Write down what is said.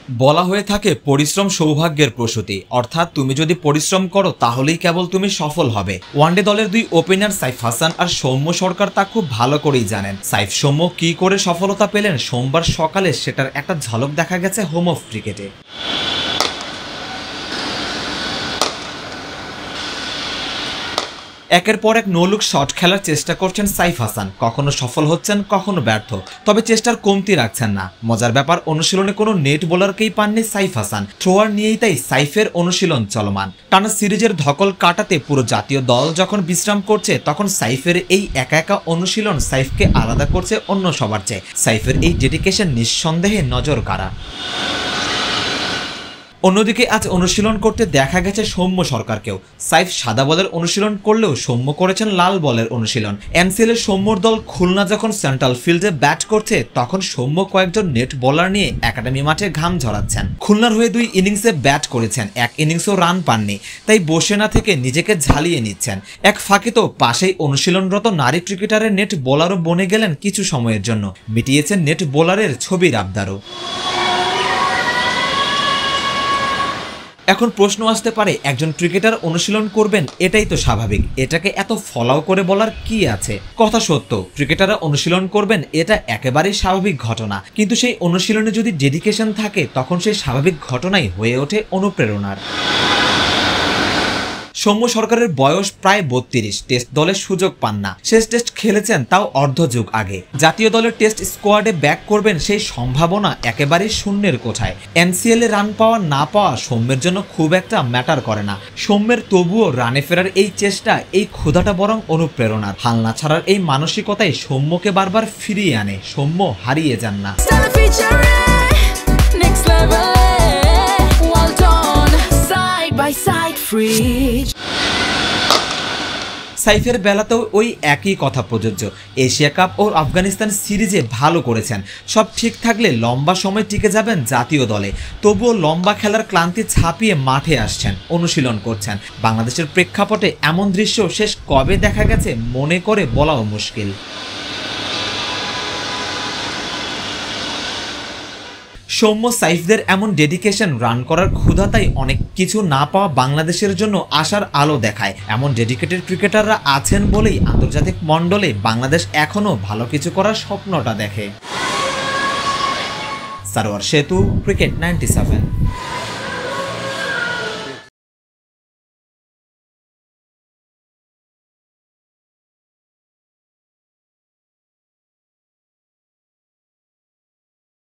বলা হয়ে থাকে পরিশ্রম সৌভাগ্যের প্রসূতি, অর্থাৎ তুমি যদি পরিশ্রম করো তাহলেই কেবল তুমি সফল হবে। ওয়ানডে দলের দুই ওপেনার সাইফ হাসান আর সৌম্য সরকার তা খুব ভালো করেই জানেন। সাইফ সৌম্য কি করে সফলতা পেলেন সোমবার সকালে সেটার একটা ঝলক দেখা গেছে হোম অফ ক্রিকেটে। একের পর এক নোলুক শট খেলার চেষ্টা করছেন সাইফ হাসান, কখনো সফল হচ্ছেন কখনো ব্যর্থ, তবে চেষ্টার কমতি রাখছেন না। মজার ব্যাপার, অনুশীলনে কোনো নেট বোলারকেই পাননি সাইফ হাসান, থ্রোয়ার নিয়েই তাই সাইফের অনুশীলন চলমান। টানা সিরিজের ধকল কাটাতে পুরো জাতীয় দল যখন বিশ্রাম করছে তখন সাইফের এই একা একা অনুশীলন সাইফকে আলাদা করছে অন্য সবার চেয়ে। সাইফের এই ডেডিকেশন নিঃসন্দেহে নজর কাড়া। অন্যদিকে আজ অনুশীলন করতে দেখা গেছে সৌম্য সরকারকেও। সাইফ সাদা বলের অনুশীলন করলেও সৌম্য করেছেন লাল বলের অনুশীলন। এনসিএলের সৌম্যর দল খুলনা যখন সেন্ট্রাল ফিল্ডে ব্যাট করছে তখন সৌম্য কয়েকজন নেট বোলার নিয়ে একাডেমি মাঠে ঘাম ঝরাচ্ছেন। খুলনার হয়ে 2 ইনিংসে ব্যাট করেছেন, 1 ইনিংসও রান পাননি, তাই বসে না থেকে নিজেকে ঝালিয়ে নিচ্ছেন। এক ফাঁকে তো পাশেই অনুশীলনরত নারী ক্রিকেটারের নেট বোলারও বনে গেলেন কিছু সময়ের জন্য, মিটিয়েছেন নেট বোলারের ছবির আবদারও। এখন প্রশ্ন আসতে পারে, একজন ক্রিকেটার অনুশীলন করবেন এটাই তো স্বাভাবিক, এটাকে এত ফলাও করে বলার কি আছে? কথা সত্য, ক্রিকেটাররা অনুশীলন করবেন এটা একেবারেই স্বাভাবিক ঘটনা, কিন্তু সেই অনুশীলনে যদি ডেডিকেশন থাকে তখন সেই স্বাভাবিক ঘটনাই হয়ে ওঠে অনুপ্রেরণার। সৌম্য সরকারের বয়স প্রায় 32, টেস্ট দলের সুযোগ পান না, শেষ টেস্ট খেলেছেন তাও অর্ধযুগ আগে। জাতীয় দলের টেস্ট স্কোয়াডে ব্যাক করবেন সেই সম্ভাবনা একেবারেই শূন্যের কোঠায়। এনসিএলে রান পাওয়া না পাওয়া সৌম্যের জন্য খুব একটা ম্যাটার করে না। সৌম্যের তবুও রানে ফেরার এই চেষ্টা, এই ক্ষুধাটা বরং অনুপ্রেরণার। হালনা ছাড়ার এই মানসিকতাই সৌম্যকে বারবার ফিরিয়ে আনে, সৌম্য হারিয়ে যান না। সাইফের বেলাতেও ওই একই কথা প্রযোজ্য। এশিয়া কাপ ও আফগানিস্তান সিরিজে ভালো করেছেন, সব ঠিক থাকলে লম্বা সময় টিকে যাবেন জাতীয় দলে। তবুও লম্বা খেলার ক্লান্তি ছাপিয়ে মাঠে আসছেন, অনুশীলন করছেন। বাংলাদেশের প্রেক্ষাপটে এমন দৃশ্য শেষ কবে দেখা গেছে মনে করে বলাও মুশকিল। সৌম্য সাইফদের এমন ডেডিকেশন, রান করার ক্ষুধাতাই অনেক কিছু না পাওয়া বাংলাদেশের জন্য আশার আলো দেখায়। এমন ডেডিকেটেড ক্রিকেটাররা আছেন বলেই আন্তর্জাতিক মণ্ডলে বাংলাদেশ এখনও ভালো কিছু করার স্বপ্নটা দেখে। সারোয়ার সেতু, ক্রিকেট 97।